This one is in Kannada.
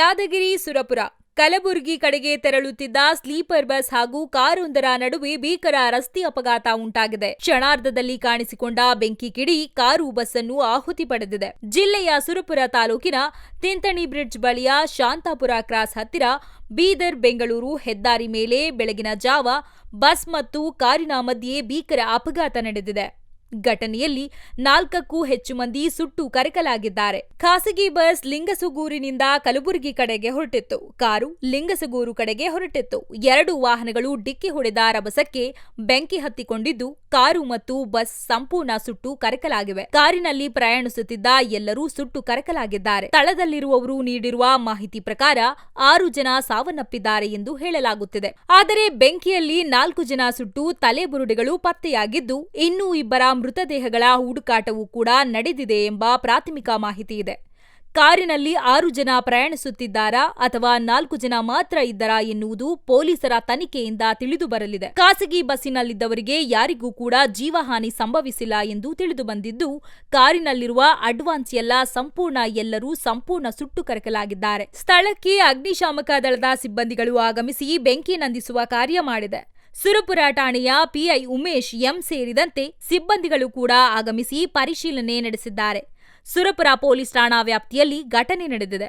ಯಾದಗಿರಿ ಸುರಪುರ ಕಲಬುರಗಿ ಕಡೆಗೆ ತೆರಳುತ್ತಿದ್ದ ಸ್ಲೀಪರ್ ಬಸ್ ಹಾಗೂ ಕಾರೊಂದರ ನಡುವೆ ಭೀಕರ ರಸ್ತೆ ಅಪಘಾತ ಉಂಟಾಗಿದೆ. ಕ್ಷಣಾರ್ಧದಲ್ಲಿ ಕಾಣಿಸಿಕೊಂಡ ಬೆಂಕಿ ಕಿಡಿ ಕಾರು ಬಸ್ ಅನ್ನು ಆಹುತಿ ಪಡೆದಿದೆ. ಜಿಲ್ಲೆಯ ಸುರಪುರ ತಾಲೂಕಿನ ತಿಂತಣಿ ಬ್ರಿಡ್ಜ್ ಬಳಿಯ ಶಾಂತಾಪುರ ಕ್ರಾಸ್ ಹತ್ತಿರ ಬೀದರ್ ಬೆಂಗಳೂರು ಹೆದ್ದಾರಿ ಮೇಲೆ ಬೆಳಗಿನ ಜಾವ ಬಸ್ ಮತ್ತು ಕಾರಿನ ಮಧ್ಯೆ ಭೀಕರ ಅಪಘಾತ ನಡೆದಿದೆ. ಘಟನೆಯಲ್ಲಿ 4ಕ್ಕೂ ಹೆಚ್ಚು ಮಂದಿ ಸುಟ್ಟು ಕರಕಲಾಗಿದ್ದಾರೆ. ಖಾಸಗಿ ಬಸ್ ಲಿಂಗಸುಗೂರಿನಿಂದ ಕಲಬುರಗಿ ಕಡೆಗೆ ಹೊರಟಿತ್ತು. ಕಾರು ಲಿಂಗಸುಗೂರು ಕಡೆಗೆ ಹೊರಟಿತ್ತು. 2 ವಾಹನಗಳು ಡಿಕ್ಕಿ ಹೊಡೆದ ರಭಸಕ್ಕೆ ಬೆಂಕಿ ಹತ್ತಿಕೊಂಡಿದ್ದು, ಕಾರು ಮತ್ತು ಬಸ್ ಸಂಪೂರ್ಣ ಸುಟ್ಟು ಕರಕಲಾಗಿವೆ. ಕಾರಿನಲ್ಲಿ ಪ್ರಯಾಣಿಸುತ್ತಿದ್ದ ಎಲ್ಲರೂ ಸುಟ್ಟು ಕರಕಲಾಗಿದ್ದಾರೆ. ಸ್ಥಳದಲ್ಲಿರುವವರು ನೀಡಿರುವ ಮಾಹಿತಿ ಪ್ರಕಾರ 6 ಜನ ಸಾವನ್ನಪ್ಪಿದ್ದಾರೆ ಎಂದು ಹೇಳಲಾಗುತ್ತಿದೆ. ಆದರೆ ಬೆಂಕಿಯಲ್ಲಿ 4 ಜನ ಸುಟ್ಟು ತಲೆಬುರುಡೆಗಳು ಪತ್ತೆಯಾಗಿದ್ದು, ಇನ್ನೂ 2 ಮೃತದೇಹಗಳ ಹುಡುಕಾಟವೂ ಕೂಡ ನಡೆದಿದೆ ಎಂಬ ಪ್ರಾಥಮಿಕ ಮಾಹಿತಿ ಇದೆ. ಕಾರಿನಲ್ಲಿ 6 ಜನ ಪ್ರಯಾಣಿಸುತ್ತಿದ್ದಾರಾ ಅಥವಾ 4 ಜನ ಮಾತ್ರ ಇದ್ದರಾ ಎನ್ನುವುದು ಪೊಲೀಸರ ತನಿಖೆಯಿಂದ ತಿಳಿದು ಬರಲಿದೆ. ಖಾಸಗಿ ಬಸ್ಸಿನಲ್ಲಿದ್ದವರಿಗೆ ಯಾರಿಗೂ ಕೂಡ ಜೀವಹಾನಿ ಸಂಭವಿಸಿಲ್ಲ ಎಂದು ತಿಳಿದು ಬಂದಿದ್ದು, ಕಾರಿನಲ್ಲಿರುವ ಅಡ್ವಾನ್ಸ್ ಎಲ್ಲರೂ ಸಂಪೂರ್ಣ ಸುಟ್ಟು ಕರಕಲಾಗಿದ್ದಾರೆ. ಸ್ಥಳಕ್ಕೆ ಅಗ್ನಿಶಾಮಕ ದಳದ ಸಿಬ್ಬಂದಿಗಳು ಆಗಮಿಸಿ ಬೆಂಕಿ ನಂದಿಸುವ ಕಾರ್ಯ ಮಾಡಿದೆ. ಸುರಪುರ ಠಾಣೆಯ ಪಿಐ ಉಮೇಶ್ ಎಂ ಸೇರಿದಂತೆ ಸಿಬ್ಬಂದಿಗಳು ಕೂಡ ಆಗಮಿಸಿ ಪರಿಶೀಲನೆ ನಡೆಸಿದ್ದಾರೆ. ಸುರಪುರ ಪೊಲೀಸ್ ಠಾಣಾ ವ್ಯಾಪ್ತಿಯಲ್ಲಿ ಘಟನೆ ನಡೆದಿದೆ.